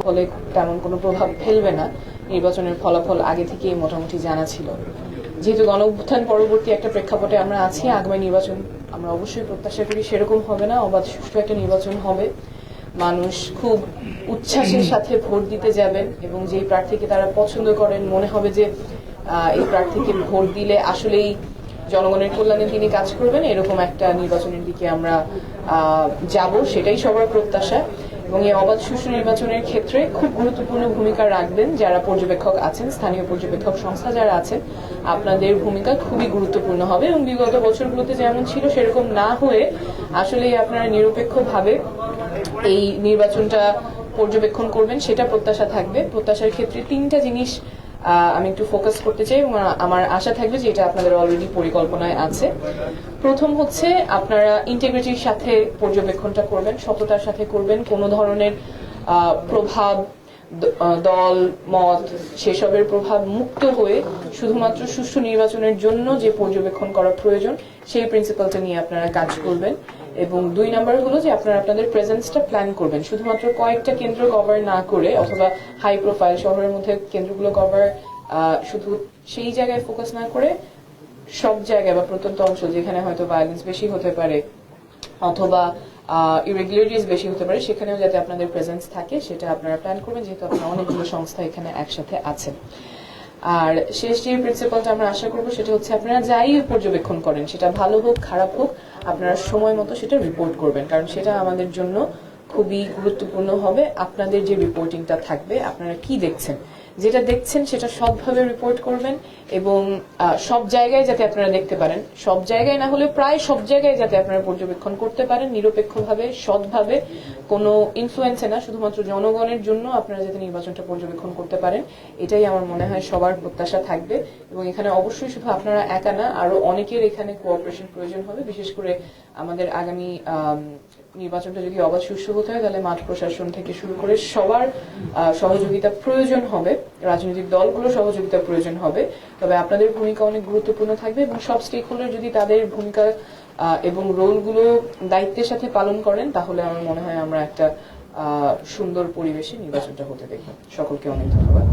ফলে তেমন কোনো প্রভাব ফেলবে না। নির্বাচনের ফলাফল আগে থেকেই মোটামুটি জানা ছিল। যেহেতু গণঅভ্যুত্থান পরবর্তী একটা প্রেক্ষাপটে আমরা আছি, আগামী নির্বাচন আমরা অবশ্যই প্রত্যাশা করি সেরকম হবে না, অবাধ সুষ্ঠু একটা নির্বাচন হবে। মানুষ খুব উচ্ছ্বাসের সাথে ভোট দিতে যাবেন এবং যেই প্রার্থীকে তারা পছন্দ করেন, মনে হবে যে এই প্রার্থীকে ভোট দিলে আসলেই জনগণের কল্যাণে তিনি কাজ করবেন, এরকম একটা নির্বাচনের দিকে আমরা যাব, সেটাই সবার প্রত্যাশা। এবং এই অবাধ সুষ্ঠু নির্বাচনের ক্ষেত্রে খুব গুরুত্বপূর্ণ ভূমিকা রাখবেন যারা পর্যবেক্ষক আছেন, স্থানীয় পর্যবেক্ষক সংস্থা যারা আছেন, আপনাদের ভূমিকা খুবই গুরুত্বপূর্ণ হবে। এবং বিগত বছরগুলোতে যেমন ছিল সেরকম না হয়ে আসলে আপনারা নিরপেক্ষভাবে এই নির্বাচনটা পর্যবেক্ষণ করবেন, সেটা প্রত্যাশা থাকবে। প্রত্যাশার ক্ষেত্রে তিনটা জিনিস আমি একটু ফোকাস করতে চাই এবং আমার আশা থাকবে যে এটা আপনাদের অলরেডি পরিকল্পনায় আছে। প্রথম হচ্ছে আপনারা ইন্টিগ্রিটির সাথে পর্যবেক্ষণটা করবেন, সততার সাথে করবেন। কোনো ধরনের প্রভাব, দল মত সেসবের প্রভাব মুক্ত হয়ে শুধুমাত্র সুষ্ঠু নির্বাচনের জন্য যে পর্যবেক্ষণ করা প্রয়োজন সেই প্রিন্সিপালটা নিয়ে আপনারা কাজ করবেন। এবং 2 নাম্বার হলো যে আপনারা আপনাদের প্রেজেন্সটা প্ল্যান করবেন, শুধুমাত্র কয়েকটা কেন্দ্র কভার না করে অথবা হাই প্রোফাইল শহরের মধ্যে কেন্দ্রগুলো কভার শুধু সেই জায়গায় ফোকাস না করে সব জায়গায় বা প্রত্যন্ত অঞ্চল যেখানে হয়তো ভায়োলেন্স বেশি হতে পারে অথবা ইরেগুলারিটিস বেশি হতে পারে, সেখানেও যাতে আপনাদের প্রেজেন্স থাকে সেটা আপনারা প্ল্যান করবেন, যেহেতু আপনারা অনেকগুলো সংস্থা এখানে একসাথে আছেন। আর শেষ যে প্রিন্সিপালটা আমরা আশা করবো সেটা হচ্ছে আপনারা যাই পর্যবেক্ষণ করেন, সেটা ভালো হোক খারাপ হোক, আপনারা সময় মতো সেটা রিপোর্ট করবেন, কারণ সেটা আমাদের জন্য খুবই গুরুত্বপূর্ণ হবে। আপনাদের যে রিপোর্টিংটা থাকবে, আপনারা কি দেখছেন, যেটা দেখছেন সেটা সৎভাবে রিপোর্ট করবেন এবং সব জায়গায় যাতে আপনারা দেখতে পারেন, সব জায়গায় না হলে প্রায় সব জায়গায় যাতে আপনারা পর্যবেক্ষণ করতে পারেন নিরপেক্ষভাবে, সৎভাবে, কোনো ইনফ্লুয়েন্সে না, শুধুমাত্র জনগণের জন্য আপনারা যাতে নির্বাচনটা পর্যবেক্ষণ করতে পারেন, এটাই আমার মনে হয় সবার প্রত্যাশা থাকবে। এবং এখানে অবশ্যই শুধু আপনারা একা না, আরো অনেকের এখানে কোঅপারেশন প্রয়োজন হবে। বিশেষ করে আমাদের আগামী নির্বাচনটা যদি অবাধ সুষ্ঠু হতে হয় তাহলে মাঠ প্রশাসন থেকে শুরু করে সবার সহযোগিতা প্রয়োজন হবে, রাজনৈতিক দলগুলো সহযোগিতা প্রয়োজন হবে। তবে আপনাদের ভূমিকা অনেক গুরুত্বপূর্ণ থাকবে এবং সব স্টেক হোল্ডার যদি তাদের ভূমিকা এবং রোলগুলো দায়িত্বের সাথে পালন করেন তাহলে আমার মনে হয় আমরা একটা সুন্দর পরিবেশে নির্বাচনটা হতে দেখব। সকলকে অনেক ধন্যবাদ।